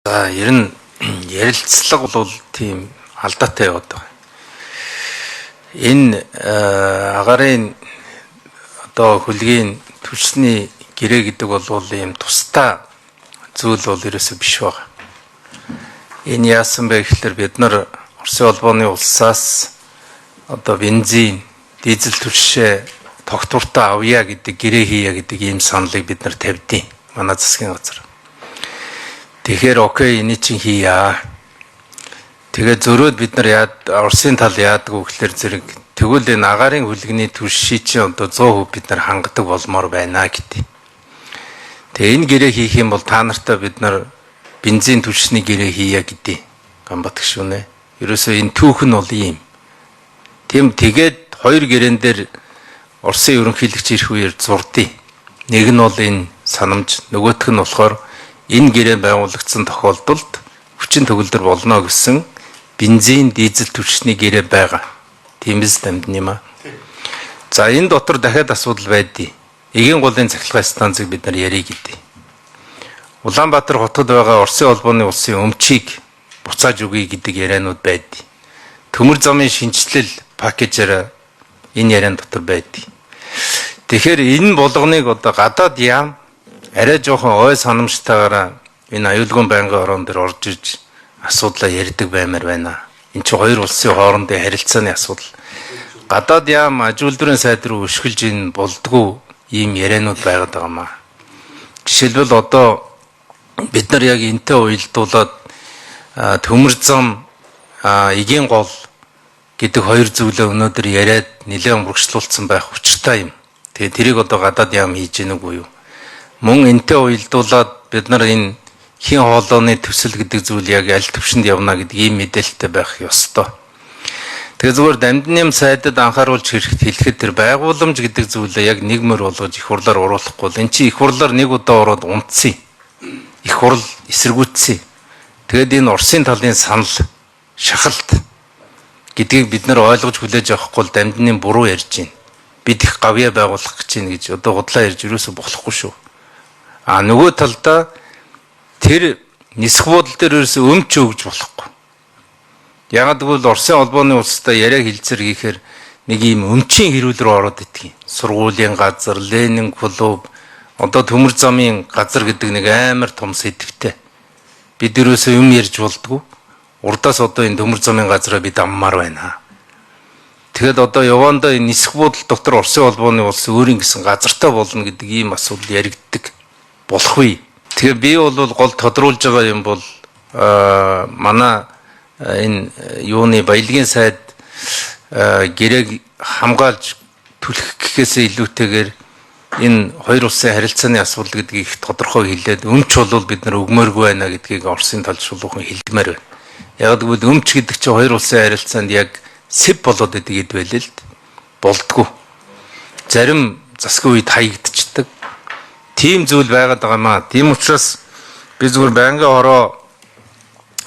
За ер нь ярилцлага бол тийм алдаатай яваад байгаа. Энэ агарын одоо хөлгийн түлшний гэрээ гэдэг бол ийм тусдаа зүйл бол ерөөсөө биш байгаа. Энэ яасан бэ гэхээр бид нар Оросын холбооны улсаас одоо бензин, дизель түлшээ тогтвортой авъя гэдэг гэрээ хийя гэдэг ийм саналыг бид нар тавьдیں۔ Манай засгийн газар. Тэгэхээр окей, энийг чинь хийя. Тэгээд зөрөөд бид нар Оросын тал яадаг вэ гэхээр зэрэг тэгвэл энэ агарын хөлгөний түлшийг чинь одоо 100% бид нар хангадаг болмоор байна гэдэг. Тэгээ энэ гэрээ хийх юм бол та нартай бид нар бензин түлшний гэрээ хийя гэдэг. Гамбат гişүнэ. Ерөөсөө энэ түүх нь бол ийм. Тийм тэгээд хоёр гэрээн дээр Оросын ерөнхийлөгч ирэх үеэр зурдیں۔ Нэг нь бол энэ санамж, нөгөөх нь болохоор энэ гэрээ байгуулагдсан тохиолдолд хүчин төгөлдөр болно гэсэн бензин, дизель түлшний гэрээ байгаа. Тиймээс дамжин юм аа. За энэ дотор дахиад асуудал байдیں۔ Эгийн голын цахилгаан станцыг бид нар ярих гэдэг. Улаанбаатар хотод байгаа Оросын холбооны улсын өмчийг буцааж өгье гэдэг яриануд байдیں۔ Төмөр замын шинжилэл пакэжээр энэ яриан дотор байдیں۔ Тэгэхээр энэ болгоныг одоо гадаад яам арай жоохон ой санамжтайгаар энэ аюулгүй байнгын орон дээр орж иж асуудлаа ярьдаг баймаар байна. Энэ ч хоёр улсын хоорондын харилцааны асуудал. Гадаад яам аж үйлдвэрийн сайд руу өшгөлж ин болдгоо ийм яриануд байгаад байгаа маа. Жишээлбэл одоо бид нар яг энтэй уялдуулаад төмөр зам эгийн гол гэдэг хоёр зүйлээ өнөөдөр яриад нэлээд урагшлуулсан байх учиртай юм. Тэгээ тэрийг одоо гадаад яам хийж гэнэ үгүй юу? Мөн энтэй уялдуулаад бид нар энэ хин хоолойны төсөл гэдэг зүйл яг аль төвшөнд явна гэдэг ийм мэдээлэлтэй байх ёстой. Тэгээ зүгээр дамжин сайдад анхааруулж хэлэхэд тэр байгууламж гэдэг зүйлээ яг нэг мөр болгож их хурлаар оруулахгүй бол эн чинь их хурлаар нэг удаа ороод унтсан. Их хурл эсэргүүцсэн. Тэгээд энэ Оросын талын санал, шахалт гэдгийг бид нар ойлгож хүлээж авахгүй бол дамжин буруу ярьж байна. Бид их гавьяа байгуулах гэж байна гэж одоо худлаа ярьж юусоо болохгүй шүү. Нөгөө талдаа тэр нисэх бодол дээр ерөөсөө өмч өгж болохгүй. Ягаад гэвэл Оросын холбооны улстай яриа хилцэр гэхээр нэг ийм өмчийн хэрүүл рүү ороод идэх юм. Сургуулийн газар, Ленин клуб, одоо төмөр замын газар гэдэг нэг амар том сэдвтэй. Бид ерөөсөө юм ярьж болдгоо. Урдаас одоо энэ төмөр замын газараа бид аммаар байна. Тэгэхэд одоо явандаа энэ нисэх бодол дотор Оросын холбооны улс өөрийн гэсэн газартай болно гэдэг ийм асуудал яригддаг болох вэ? Тэгээ би бол гол тодруулж байгаа юм бол манай энэ юуны баялагын сайд гэрээг хамгаалж түлхэх гэхээсээ илүүтэйгээр энэ хоёр улсын харилцааны асуудал гэдгийг их тодорхой хэлээд өмч бол бид нар өгмөөргүй байна гэдгийг Оросын талд шулуухан хэлдмээр байна. Яг гэвэл өмч гэдэг чинь хоёр улсын харилцаанд яг сэв болоод идэг байлээ л болдгоо. Зарим засгийн үед хаягдчихдаг. Тийм зүйл байгаад байгаа маа. Тийм учраас би зүгээр байнгын ороо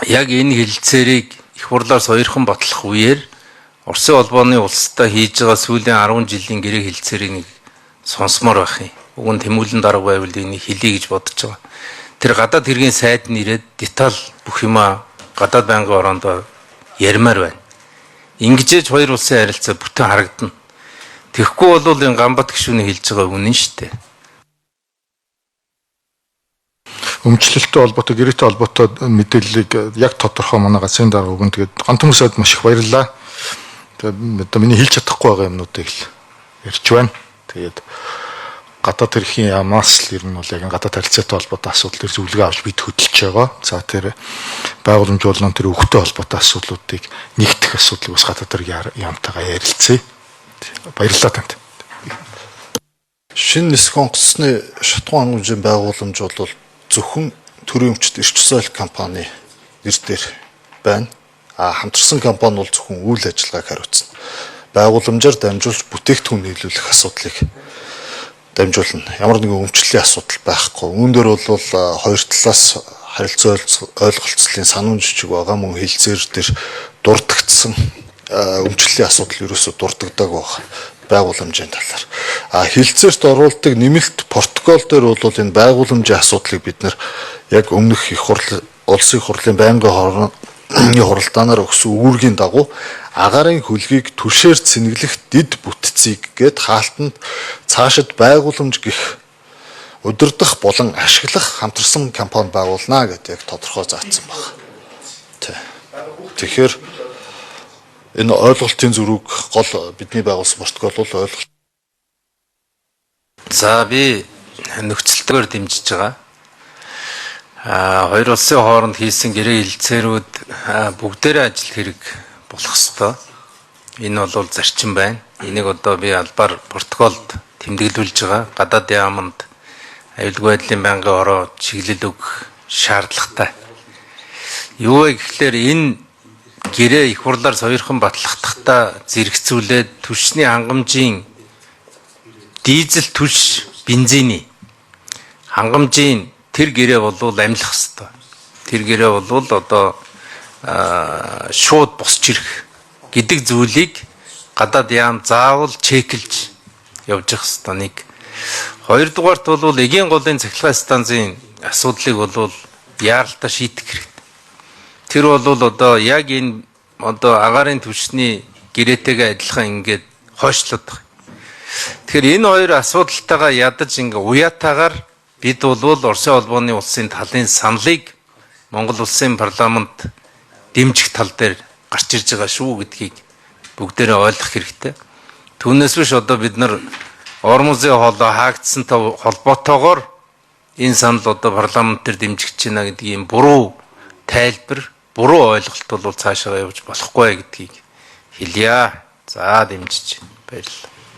яг энэ хэлэлцээрийг их хурлаар сойрхон батлах үеэр Оросын холбооны улстай хийж байгаа сүүлийн 10 жилийн гэрээ хэлэлцээрийг нэг сонсомоор байх юм. Уг нь тэмүүлэн дарга байвал энийг хэлье гэж бодож байгаа. Тэр гадаад хэргийн сайд нэрээд деталь бүх юма гадаад байнгын ороонд ярмаар байна. Ингэжээж хоёр улсын харилцаа бүтэн харагдана. Тэгэхгүй бол энэ Гамбат гişүний хэлж байгаа үнэн шүү дээ. Өмчлөлттэй холбоотой, гэрээтэй холбоотой мэдээллийг яг тодорхой манай газрын дарга өгөн. Тэгээд гантөмөр сайд маш их баярлалаа. Тэгээд одоо миний хэлж чадахгүй байгаа юмнуудыг л ярьж байна. Тэгээд гадаад хэрхийн ямаас л ер нь бол яг гадаад харилцаатай холбоотой асуудал төр зөвлөгөө авч бид хөдөлж байгаа. За тэр байгууламжуулалт тэр өгөхтэй холбоотой асуудлуудыг нэгтгэх асуудлыг бас гадаад хэргийн яамтайгаа ярилцъя. Баярлалаа танд. Шинэ нисэх онгоцны шатгуун хангамжийн байгууламж бол зөвхөн төрийн өмчт эрч соёл компани нэр дээр байна. Хамтарсан компани бол зөвхөн үйл ажиллагааг хариуцна. Байгууламжаар дамжуулж бүтээгдэхүүн нийлүүлэх асуудлыг дамжуулна. Ямар нэгэн өмчлөлийн асуудал байхгүй. Үүн дээр бол хоёр талаас харилцаа ойлголцлын сануун жижиг байгаа мөн хэлцээр дээр дурддагдсан өмчлөлийн асуудал ерөөсө дурддаг байгаа байгууламжийн талаар. Хэлцээрт оруулдаг нэмэлт протокол дээр бол энэ байгууламжийн асуудлыг бид нар яг өмнөх их хурл улсын хурлын байнгын хуралдаанаар өгсөн үүргийн дагуу агаарын хөлгийг түлшээр цэнэглэх дид бүтцийг гээд хаалтанд цаашид байгууламж гих удирдах болон ашиглах хамтарсан компани байгуулна гэдэг яг тодорхой заасан байна. Тэгэхээр энэ ойлголтын зүрэг гол бидний байгуулсан протокол бол ойлголт. За би нөхцөлтөөр дэмжиж байгаа. Хоёр улсын хооронд хийсэн гэрээ хэлцээрүүд бүгдээрээ ажил хэрэг болох ёстой. Энэ бол зарчим байна. Энийг одоо би албаар протоколд тэмдэглүүлж байгаа. Гадаад яамд аюулгүй байдлын байнгын ороо чиглэл өгөх шаардлагатай. Юу вэ гэхлээр энэ гэрээ их хурлаар сойрхон батлахдаа зэрэгцүүлээд түлшний хангамжийн дизель түлш бензиний хангамжийн тэр гэрээ бол амьлах ёстой. Тэр гэрээ бол одоо шууд босч ирэх гэдэг зүйлийг гадаад яам заавал чеклж явж явах ёстой нэг. Хоёрдугаарт бол эгийн голын цахилгаан станцын асуудлыг бол яаралтай шийдэх хэрэгтэй. Тэр бол одоо яг энэ одоо агаарын түвшний гэрээтэйгээ адилхан ингээд хойшлоод байгаа. Тэгэхээр энэ хоёр асуудалтайгаа ядаж ингээ уяатаагаар бид бол Оросын холбооны улсын талын саналыг Монгол улсын парламент дэмжих тал дээр гарч ирж байгаа шүү гэдгийг бүгдээрээ ойлгох хэрэгтэй. Түүнээс биш одоо бид нар Ормозын хоолой хаагдсантай холбоотойгоор энэ санал одоо парламент дээр дэмжигдэж байна гэдгийг буруу тайлбар, буруу ойлголт бол цаашаа явж болохгүй гэдгийг хэлье. За дэмжиж баярлалаа.